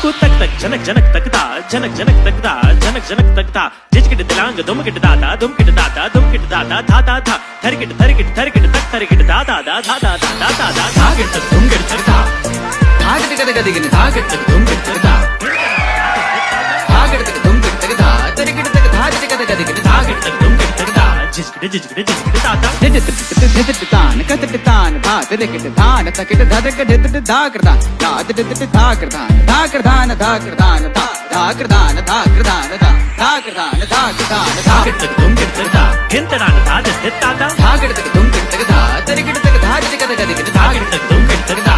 కు తక్ తక్ జనక్ జనక్ తక్తా జనక్ జనక్ తక్తా జనక్ జనక్ తక్తా జిజ్కిట్ దిలాంగ దుమ్కిట్ దాతా దుమ్కిట్ దాతా దుమ్కిట్ దాతా ధాతా ధా ధరికిట్ ధరికిట్ ధరికిట్ తక్ ధరికిట్ దాతా దా ధాతా దా దాతా దా ధాకిట్ తక్ దుమ్కిట్ తక్తా ధాకిట్ కద గదిగిన ధాకిట్ తక్ దుమ్కిట్ తక్తా ధాకిట్ తక్ దుమ్కిట్ తక్తా ధరికిట్ తక్ ధాకిట్ కద గదిగిన ధాకిట్ తక్ దుమ్కిట్ తక్తా జిజ్కిట్ జిజ్కిట్ జిజ్కిట్ దాతా దిదిట్ తాన్ కదిట్ తాన్ ధా దిదిట్ తాన్ తకిట్ ధదక దిదిట్ ధాకర్దాన్ దా దిదిట్ ధాకర్దాన్ ధాకర్దాన్ ధాకర్దాన్ ధా ధాకర్దాన్ ధాకర్దాన్ ధా ధాకర్దాన్ ధాకర్దాన్ ధాకిట్ తక్ దుమ్కిట్ తక్తా గింతడాన ధాద దిత్తాతా ధాకట్ తక్ దుమ్కిట్ తక్ ధా ధరికిట్ తక్ ధాకిట్ కద గదిగిన ధాకిట్ తక్ దుమ్కిట్ తక్తా